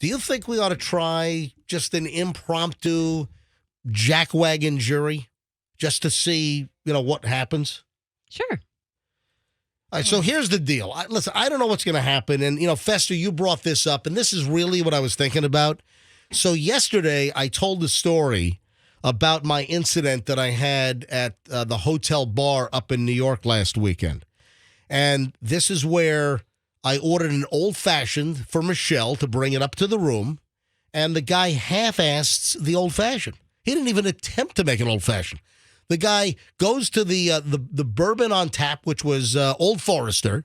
Do you think we ought to try just an impromptu Jackwagon Jury just to see, what happens? Sure. All right, so here's the deal. Listen, I don't know what's going to happen. And, Fester, you brought this up, and this is really what I was thinking about. So yesterday, I told the story about my incident that I had at the hotel bar up in New York last weekend. And this is where I ordered an old-fashioned for Michelle to bring it up to the room, and the guy half-assed the old-fashioned. He didn't even attempt to make an old-fashioned. The guy goes to the bourbon on tap, which was Old Forester.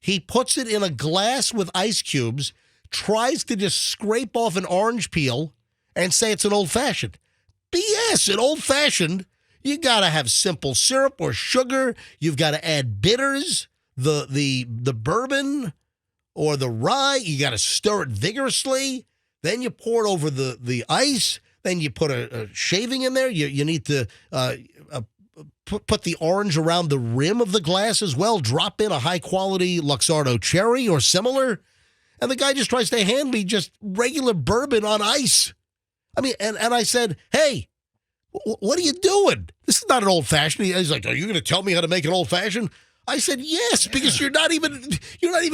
He puts it in a glass with ice cubes, tries to just scrape off an orange peel, and say it's an old-fashioned. BS, an old-fashioned, you got to have simple syrup or sugar. You've got to add bitters, the bourbon or the rye. You got to stir it vigorously. Then you pour it over the ice. Then you put a shaving in there. You need to put the orange around the rim of the glass as well. Drop in a high-quality Luxardo cherry or similar. And the guy just tries to hand me just regular bourbon on ice. I mean, and I said, hey, what are you doing? This is not an old-fashioned. He's like, are you going to tell me how to make an old-fashioned? I said, yes, because you're not even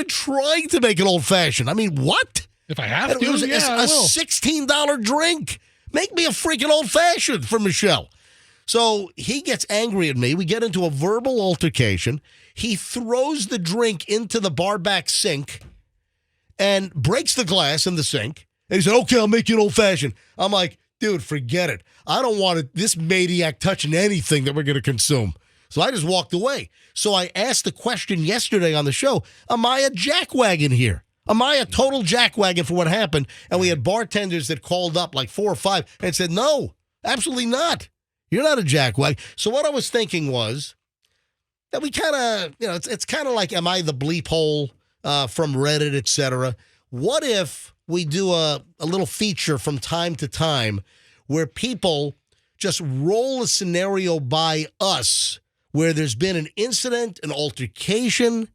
trying to make an old-fashioned. I mean, what? If I have to, it was I will. a $16 drink. Make me a freaking old-fashioned for Michelle. So he gets angry at me. We get into a verbal altercation. He throws the drink into the bar back sink and breaks the glass in the sink. And he said, okay, I'll make you an old-fashioned. I'm like, dude, forget it. I don't want this maniac touching anything that we're going to consume. So I just walked away. So I asked the question yesterday on the show, am I a jackwagon here? Am I a total jackwagon for what happened? And we had bartenders that called up, like 4 or 5, and said, no, absolutely not. You're not a jackwagon. So what I was thinking was that we kind of, it's kind of like, am I the bleep hole from Reddit, et cetera? What if we do a little feature from time to time where people just roll a scenario by us where there's been an incident, an altercation,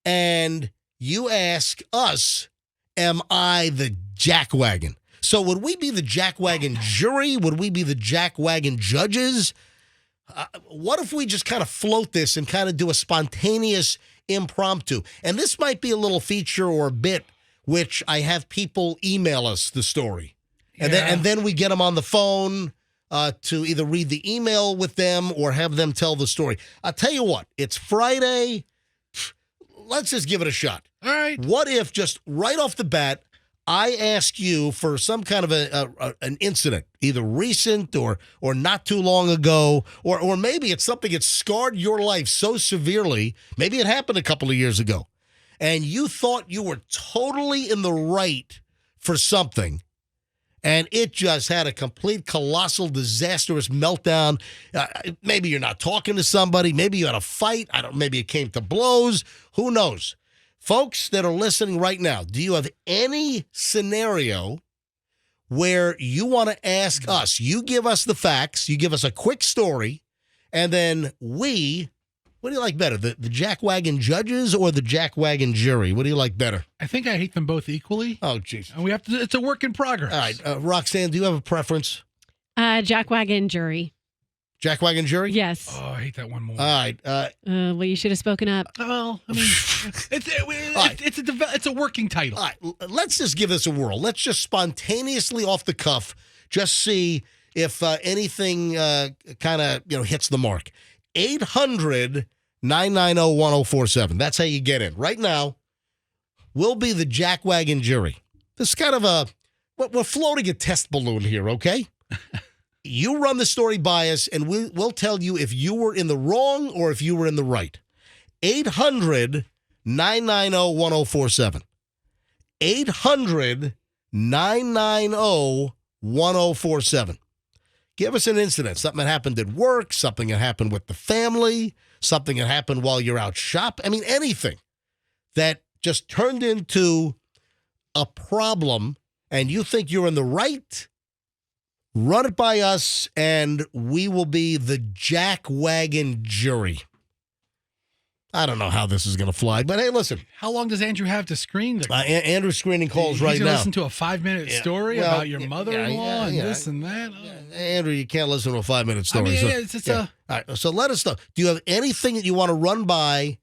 and you ask us, am I the jackwagon? So would we be the jackwagon jury? Would we be the jackwagon judges? What if we just kind of float this and kind of do a spontaneous impromptu? And this might be a little feature or a bit which I have people email us the story. And then we get them on the phone to either read the email with them or have them tell the story. I'll tell you what, it's Friday. Let's just give it a shot. All right. What if just right off the bat, I ask you for some kind of an incident, either recent or not too long ago, or maybe it's something that scarred your life so severely, maybe it happened a couple of years ago, and you thought you were totally in the right for something, and it just had a complete colossal, disastrous meltdown. Maybe you're not talking to somebody. Maybe you had a fight. Maybe it came to blows. Who knows? Folks that are listening right now, do you have any scenario where you want to ask us? You give us the facts. You give us a quick story, and then what do you like better, the jackwagon judges or the jackwagon jury? What do you like better? I think I hate them both equally. Oh, jeez. And we have to. It's a work in progress. All right, Roxanne, do you have a preference? Jackwagon Jury. Jackwagon jury? Yes. Oh, I hate that one more. All right. Well, you should have spoken up. Well, I mean, it's a working title. All right, let's just give this a whirl. Let's just spontaneously off the cuff just see if anything kind of hits the mark. 800-990-1047. That's how you get in. Right now, we'll be the jackwagon jury. This is kind of we're floating a test balloon here, okay? You run the story by us, and we'll tell you if you were in the wrong or if you were in the right. 800-990-1047. 800-990-1047. Give us an incident, something that happened at work, something that happened with the family, something that happened while you're out shopping. I mean, anything that just turned into a problem and you think you're in the right. Run it by us, and we will be the jackwagon jury. I don't know how this is going to fly, but hey, listen. How long does Andrew have to screen? Andrew's screening calls He's right gonna now. listen to a 5-minute story about your mother-in-law and this and that. Andrew, you can't listen to a 5-minute story. All right, so let us know. Do you have anything that you want to run by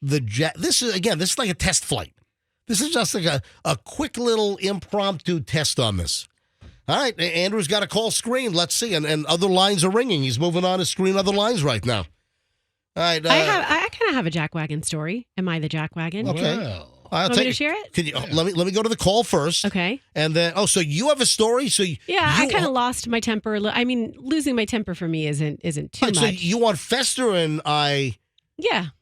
the jet? This is like a test flight. This is just like a quick little impromptu test on this. All right, Andrew's got a call screened. Let's see, and other lines are ringing. He's moving on to screen other lines right now. All right, I kind of have a Jackwagon story. Am I the Jackwagon? Okay. Well, I'll Want me to share it? Can you, let me go to the call first. Okay. And then so you have a story. So I kind of lost my temper. I mean, losing my temper for me isn't too much. So you want Fester and I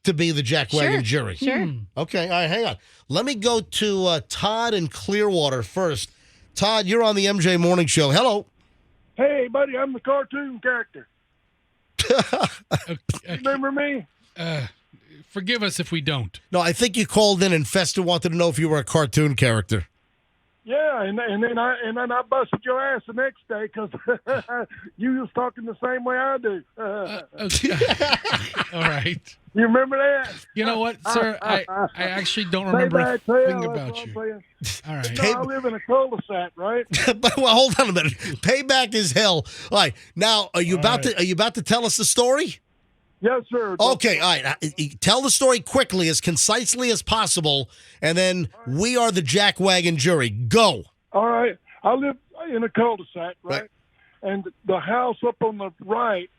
to be the Jackwagon jury. Sure. Okay. All right. Hang on. Let me go to Todd in Clearwater first. Todd, you're on the MJ Morning Show. Hello. Hey, buddy, I'm the cartoon character. Remember me? Forgive us if we don't. No, I think you called in and Fester wanted to know if you were a cartoon character. Yeah, and then I busted your ass the next day because you was talking the same way I do. All right. You remember that? You know what, sir? I actually don't remember a thing about you. All right. I live in a cul-de-sac, right? Well, hold on a minute. Payback is hell. All right. Now, are you about to tell us the story? Yes, sir. Okay, all right. Tell the story quickly, as concisely as possible, and then we are the Jackwagon jury. Go. All right. I live in a cul-de-sac, right? And the house up on the right,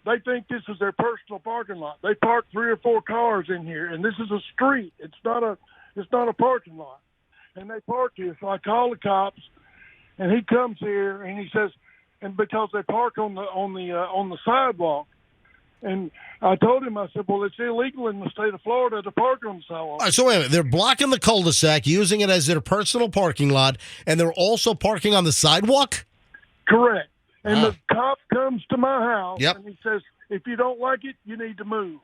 they think this is their personal parking lot. They park 3 or 4 cars in here, and this is a street. It's not a parking lot. And they park here, so I call the cops, and he comes here and he says, and because they park on the sidewalk. And I told him, I said, well, it's illegal in the state of Florida to park on the sidewalk. All right, so wait a minute. They're blocking the cul-de-sac, using it as their personal parking lot, and they're also parking on the sidewalk? Correct. And the cop comes to my house, Yep. and he says, if you don't like it, you need to move.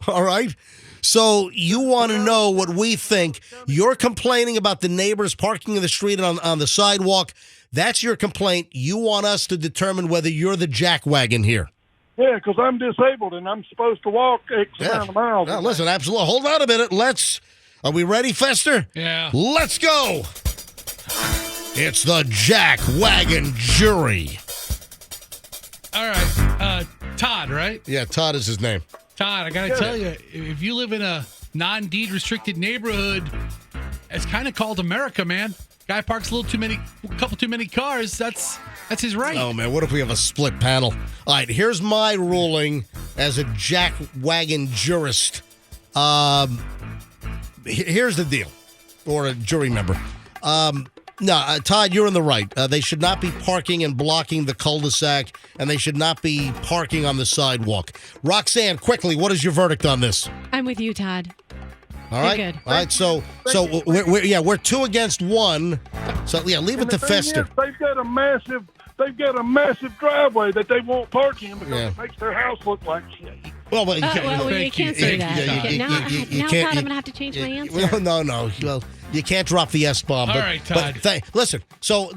All right. So you want to know what we think. You're complaining about the neighbors parking in the street on the sidewalk. That's your complaint. You want us to determine whether you're the Jackwagon here. Yeah, because I'm disabled, and I'm supposed to walk X amount of miles. Now, listen, absolutely. Hold on a minute. Are we ready, Fester? Yeah. Let's go. It's the Jackwagon jury. All right. Todd, right? Yeah, Todd is his name. Todd, I got to tell you, if you live in a non-deed restricted neighborhood, it's kind of called America, man. Guy parks a couple too many cars. That's his right. Oh, man, what if we have a split panel? All right, here's my ruling as a Jackwagon jurist. Here's the deal, or a jury member. Todd, you're in the right. They should not be parking and blocking the cul-de-sac, and they should not be parking on the sidewalk. Roxanne, quickly, what is your verdict on this? I'm with you, Todd. All right. You're good. All right. So we're 2 against 1. So leave it to Fester. They've got a massive driveway that they won't park in because it makes their house look like shit. Well, but you can't say that. Now, Todd, I'm going to have to change my answer. No. Well, you can't drop the S-bomb. All right, Todd. Listen, so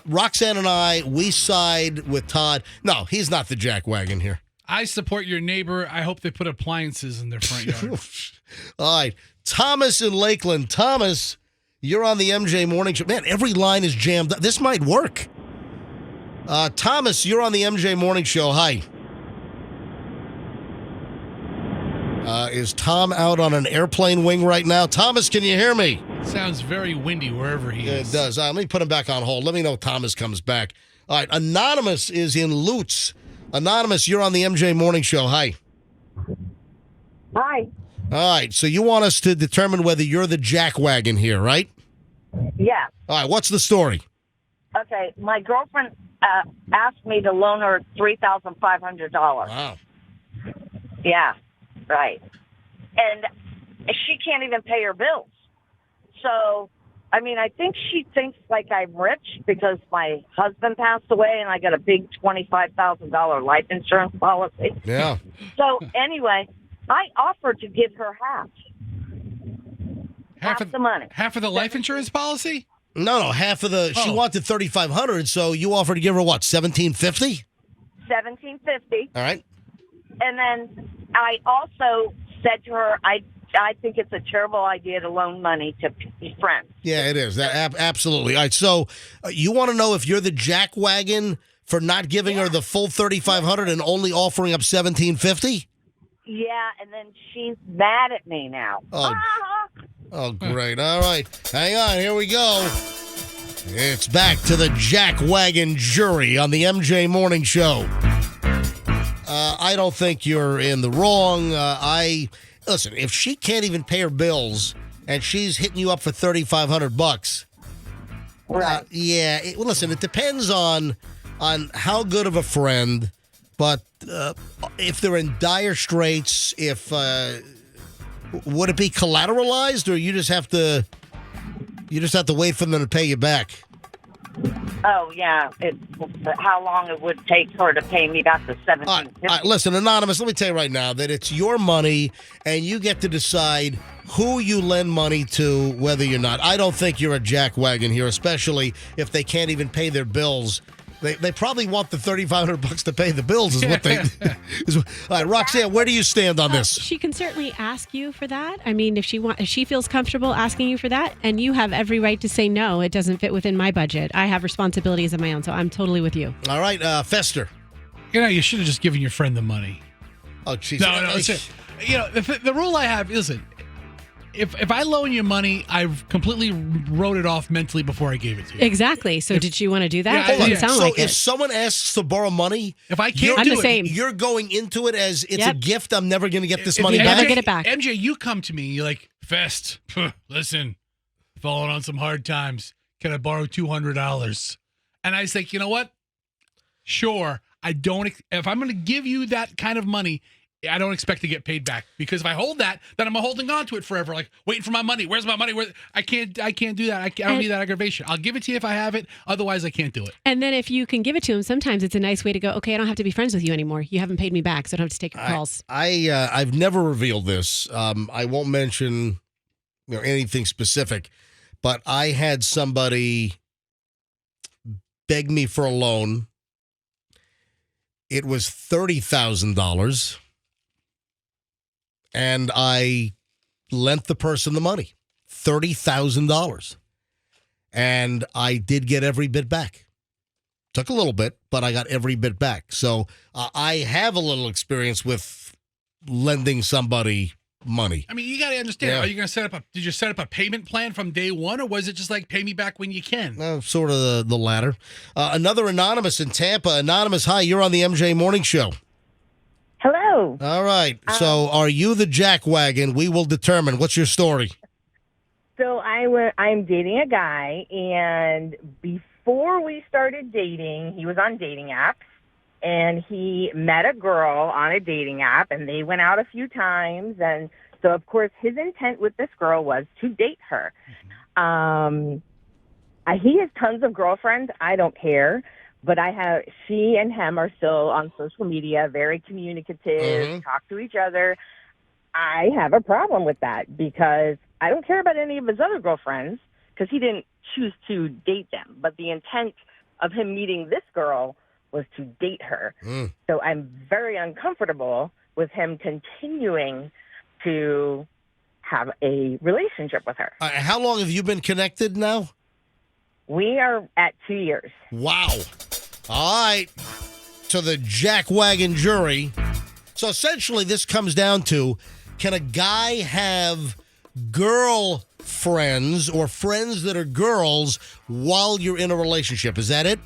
Roxanne and I, we side with Todd. No, he's not the Jackwagon here. I support your neighbor. I hope they put appliances in their front yard. All right. Thomas in Lakeland. Thomas, you're on the MJ Morning Show. Man, every line is jammed up. This might work. Thomas, you're on the MJ Morning Show. Hi. Is Tom out on an airplane wing right now? Thomas, can you hear me? Sounds very windy wherever he is. It does. Let me put him back on hold. Let me know if Thomas comes back. All right. Anonymous is in Lutz. Anonymous, you're on the MJ Morning Show. Hi. Hi. All right. So you want us to determine whether you're the Jackwagon here, right? Yeah. All right. What's the story? Okay. My girlfriend asked me to loan her $3,500. Wow. Yeah. Right. And she can't even pay her bills. So, I mean, I think she thinks like I'm rich because my husband passed away and I got a big $25,000 life insurance policy. Yeah. So, anyway, I offered to give her half. Half the money. Half of the life insurance policy? No, half of the. She wanted $3,500, so you offered to give her what? $1,750. $1,750. All right. And then I also said to her, I think it's a terrible idea to loan money to friends. Yeah, it is. Absolutely. All right, so you want to know if you're the jackwagon for not giving her the full $3,500 and only offering up $1,750? Yeah, and then she's mad at me now. Oh, great. All right. Hang on. Here we go. It's back to the Jackwagon Jury on the MJ Morning Show. I don't think you're in the wrong. Listen, if she can't even pay her bills and she's hitting you up for $3,500, Right. well, listen, it depends on how good of a friend, but if they're in dire straits, would it be collateralized, or you just have to wait for them to pay you back? Oh, yeah. It's how long it would take her to pay me back the $1,750. Listen, Anonymous, let me tell you right now that it's your money, and you get to decide who you lend money to, whether you're not. I don't think you're a jackwagon here, especially if they can't even pay their bills. They probably want the $3,500 to pay the bills, is what they. All right, Roxanne, where do you stand on this? She can certainly ask you for that. I mean, if she feels comfortable asking you for that, and you have every right to say no, it doesn't fit within my budget. I have responsibilities of my own, so I'm totally with you. All right, Fester. You should have just given your friend the money. Oh, jeez. No. The rule I have isn't. If I loan you money, I've completely wrote it off mentally before I gave it to you. Exactly. So did you want to do that? Yeah, It doesn't sound So like if it. someone asks to borrow money, If I can't I'm do the it, same. you're going into it as it's a Yep. gift. I'm never going to get this if money you back. never get it back. MJ, you come to me, you're like, Fest, listen, falling on some hard times. Can I borrow $200? And I say, you know what? Sure. If I'm going to give you that kind of money, I don't expect to get paid back, because if I hold that, then I'm holding on to it forever, like waiting for my money. Where's my money? I can't do that. I don't need that aggravation. I'll give it to you if I have it. Otherwise, I can't do it. And then if you can give it to him, sometimes it's a nice way to go, okay, I don't have to be friends with you anymore. You haven't paid me back, so I don't have to take your calls. I've never revealed this. I won't mention anything specific, but I had somebody beg me for a loan. It was $30,000. And I lent the person the money, $30,000. And I did get every bit back. Took a little bit, but I got every bit back. So I have a little experience with lending somebody money. I mean, you got to understand, Yeah. Are you going to did you set up a payment plan from day one, or was it just like pay me back when you can? Sort of the latter. Another Anonymous in Tampa. Anonymous, hi, you're on the MJ Morning Show. Hello. All right. So are you the jackwagon? We will determine. What's your story? So I'm dating a guy, and before we started dating, he was on dating apps, and he met a girl on a dating app, and they went out a few times, and so of course his intent with this girl was to date her. He has tons of girlfriends. I don't care. But she and him are still on social media, very communicative, talk to each other. I have a problem with that because I don't care about any of his other girlfriends because he didn't choose to date them. But the intent of him meeting this girl was to date her. So I'm very uncomfortable with him continuing to have a relationship with her. How long have you been connected now? We are at 2 years. Wow. All right. To the Jackwagon Jury. So essentially this comes down to, can a guy have girlfriends or friends that are girls while you're in a relationship? Is that it?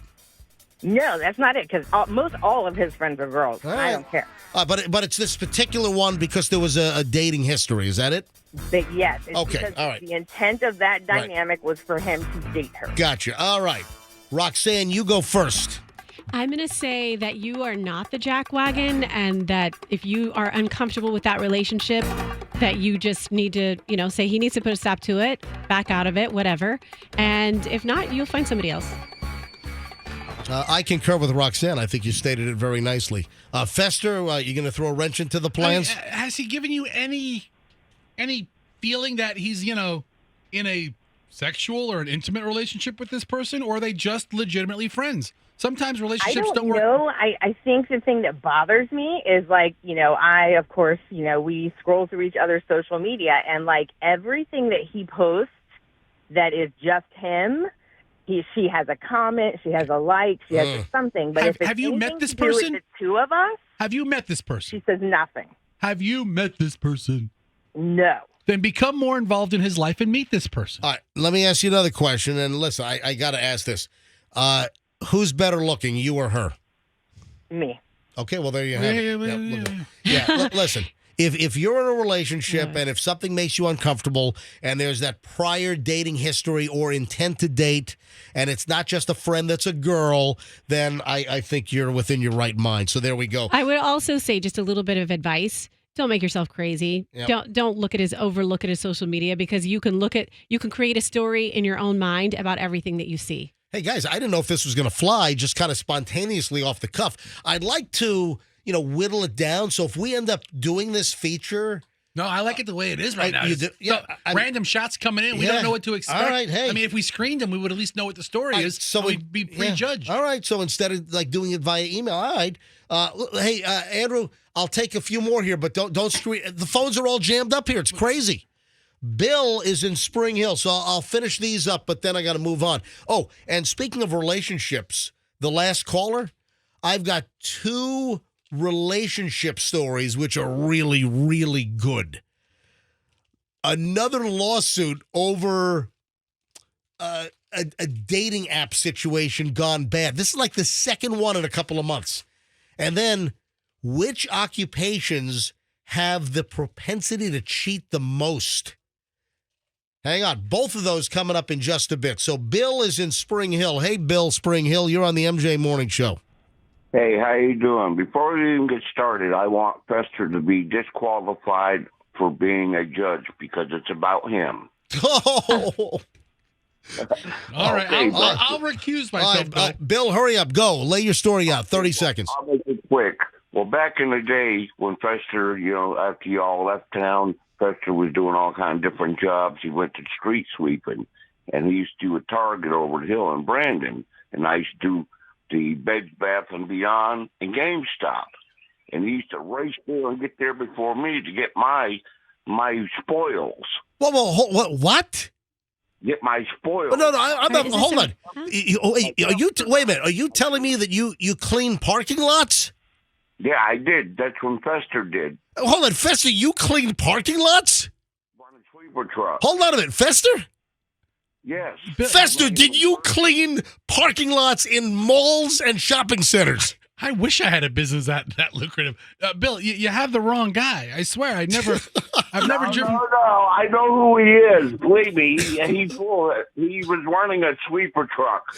No, that's not it, because most all of his friends are girls. I don't care. But it's this particular one because there was a dating history. Is that it? But yes. It's Okay, because all right. The intent of that dynamic was for him to date her. Gotcha. All right. Roxanne, you go first. I'm going to say that you are not the jackwagon, and that if you are uncomfortable with that relationship, that you just need to, say he needs to put a stop to it, back out of it, whatever. And if not, you'll find somebody else. I concur with Roxanne. I think you stated it very nicely. Fester, you going to throw a wrench into the plans? Has he given you any feeling that he's, in a sexual or an intimate relationship with this person, or are they just legitimately friends? Sometimes I relationships don't don't work. know. I think the thing that bothers me is like, of course, we scroll through each other's social media and like everything that he posts that is just him, she has a comment, she has a like, she has a something. But if it's have you met anything this to do with person? the two of us, Have you met this person? she says nothing. Have you met this person? No. Then become more involved in his life and meet this person. All right, let me ask you another question. And listen, I got to ask this. Who's better looking, you or her? Me. Okay, well, there you have it. Yeah. Listen, if you're in a relationship and if something makes you uncomfortable and there's that prior dating history or intent to date and it's not just a friend that's a girl, then I think you're within your right mind. So there we go. I would also say just a little bit of advice. Don't make yourself crazy. Yep. Don't look at his social media because you can create a story in your own mind about everything that you see. Hey, guys, I didn't know if this was going to fly just kind of spontaneously off the cuff. I'd like to, whittle it down. So if we end up doing this feature. No, I like it the way it is right now. You do, Random shots coming in. We don't know what to expect. All right, hey. I mean, if we screened them, we would at least know what the story is. So we'd be prejudged. All right. So instead of like doing it via email, all right. Hey, Andrew, I'll take a few more here, but don't screen. The phones are all jammed up here. It's crazy. Bill is in Spring Hill, so I'll finish these up, but then I got to move on. Oh, and speaking of relationships, the last caller, I've got 2 relationship stories which are really, really good. Another lawsuit over a dating app situation gone bad. This is like the second one in a couple of months. And then, which occupations have the propensity to cheat the most? Hang on. Both of those coming up in just a bit. So Bill is in Spring Hill. Hey, Bill, Spring Hill. You're on the MJ Morning Show. Hey, how you doing? Before we even get started, I want Fester to be disqualified for being a judge because it's about him. Oh. All right. Okay, I'll recuse myself. All right, Bill, hurry up. Go. Lay your story out. 30 seconds. I'll make it quick. Well, back in the day when Fester, after y'all left town, Fester was doing all kinds of different jobs. He went to street sweeping, and he used to do a Target over the hill in Brandon, and I used to do the Bed Bath & Beyond and GameStop. And he used to race there and get there before me to get my spoils. Whoa, what? Get my spoils. Oh, no, I'm not. Hold on. Huh? Wait a minute. Are you telling me that you clean parking lots? Yeah, I did. That's when Fester did. Hold on, Fester, you clean parking lots? On a sweeper truck. Hold on a minute, Fester? Yes. Fester, did you clean parking lots in malls and shopping centers? I wish I had a business that lucrative. Bill, you have the wrong guy. I swear, I've never driven. No, I know who he is. Believe me, he's full of it. He was running a sweeper truck.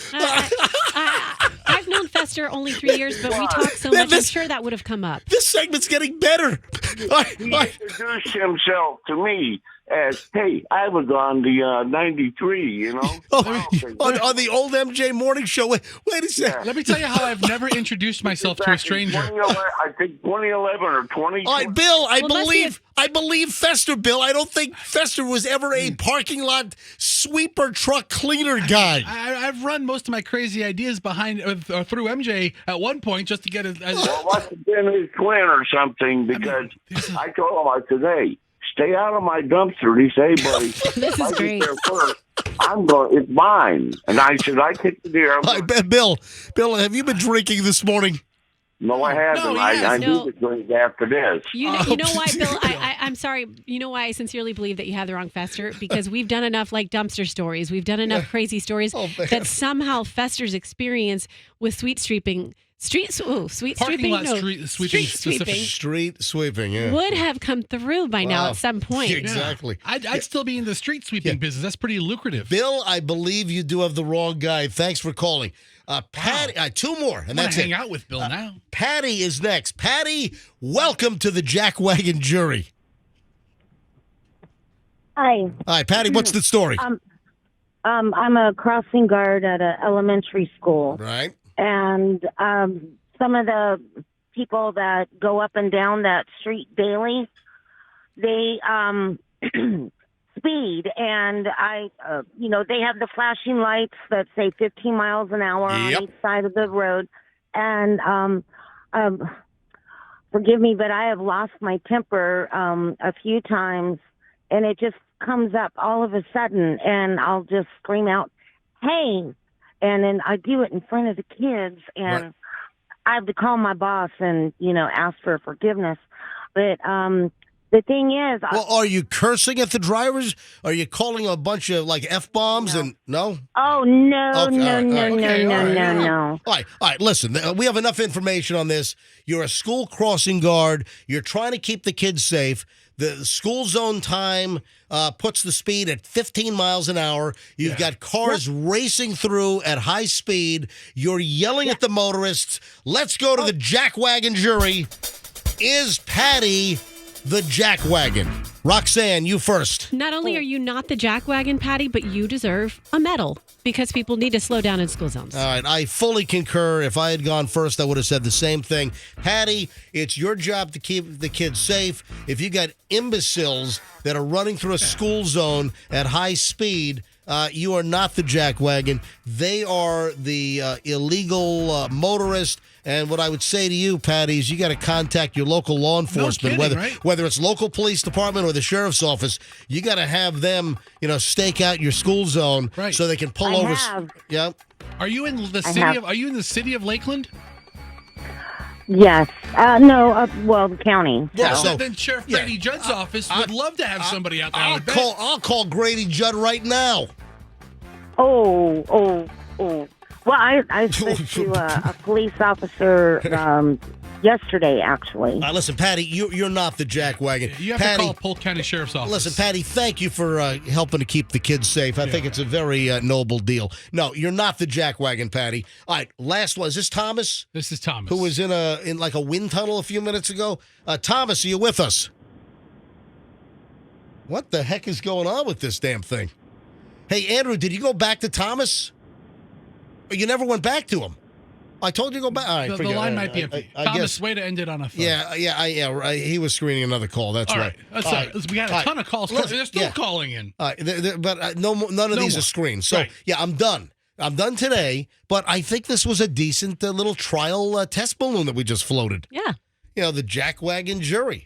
I've known Fester only 3 years, but we talk so much. I'm sure that would have come up. This segment's getting better. He introduced himself to me as, hey, I was on the 93, on the old MJ Morning Show. Wait a second. Let me tell you how I've never introduced myself to a stranger. I think 2011 or 20. All right, Bill, I believe Fester, Bill. I don't think Fester was ever a parking lot sweeper truck cleaner guy. I've run most of my crazy ideas behind through MJ at one point just to get it. Well, must have been his twin or something because I told him, I said, hey, stay out of my dumpster. And he said, hey, buddy, This is great. there first, it's mine. And I said, I kicked the deer. Bill, have you been drinking this morning? No, I haven't. No, I need to drink after this. You know why, Bill? I'm sorry. You know why I sincerely believe that you have the wrong Fester? Because we've done enough like dumpster stories. We've done enough crazy stories that somehow Fester's experience with street sweeping, Street sweeping, yeah. would have come through by now at some point. Exactly. Yeah. I'd still be in the street sweeping business. That's pretty lucrative. Bill, I believe you do have the wrong guy. Thanks for calling. Patty, 2 more, and that's it. Hang out with Bill now. Patty is next. Patty, welcome to the Jackwagon Jury. Hi. Hi, Patty, what's the story? I'm a crossing guard at an elementary school. Right. And some of the people that go up and down that street daily, they speed, and they have the flashing lights that say 15 miles an hour Yep. on each side of the road. And forgive me, but I have lost my temper a few times, and it just comes up all of a sudden, and I'll just scream out, "Hey!" And then I do it in front of the kids, and Right. I have to call my boss and ask for forgiveness. But the thing is, Well, are you cursing at the drivers? Are you calling a bunch of like F-bombs No. and no? oh no, Okay, no, all right, no, all right. no, Okay, no, all right, no, all right. no. All right, listen, we have enough information on this. You're a school crossing guard. You're trying to keep the kids safe. The school zone time puts the speed at 15 miles an hour. You've got cars racing through at high speed. You're yelling at the motorists. Let's go to the Jackwagon Jury. Is Patty the Jackwagon? Roxanne, you first. Not only are you not the jackwagon, Patty, but you deserve a medal because people need to slow down in school zones. All right, I fully concur. If I had gone first, I would have said the same thing. Patty, it's your job to keep the kids safe. If you got imbeciles that are running through a school zone at high speed, you are not the jackwagon. They are the illegal motorist. And what I would say to you, Patty, is you got to contact your local law enforcement, kidding, right? whether it's local police department or the sheriff's office. You got to have them, stake out your school zone Right. so they can pull I over. have. Yeah. Are you in the I city have. of? Are you in the city of Lakeland? Yes. No. Well, the county. Yeah, so. so- Then Sheriff yeah. Brady Judd's office would love to have somebody out there. I would bet. I'll call Grady Judd right now. Oh. Well, I spoke to a police officer yesterday, actually. Listen, Patty, you're not the jackwagon. You have Patty, to call Polk County Sheriff's Office. listen, Patty, thank you for helping to keep the kids safe. I think it's a very noble deal. No, you're not the jackwagon, Patty. All right, last one. Is this Thomas, This is Thomas. who was in like a wind tunnel a few minutes ago? Thomas, are you with us? What the heck is going on with this damn thing? Hey, Andrew, did you go back to Thomas? Or you never went back to him? I told you to go back. All right, The forget it. line might be empty. I Thomas, guess. way to end it on a phone. Yeah. Right. He was screening another call. That's All right. right. That's all right. We got a ton of calls. Listen, They're still yeah. calling in. All right, but none of these more. are screened. So, Right. yeah, I'm done. I'm done today, but I think this was a decent little trial test balloon that we just floated. Yeah. The Jackwagon Jury.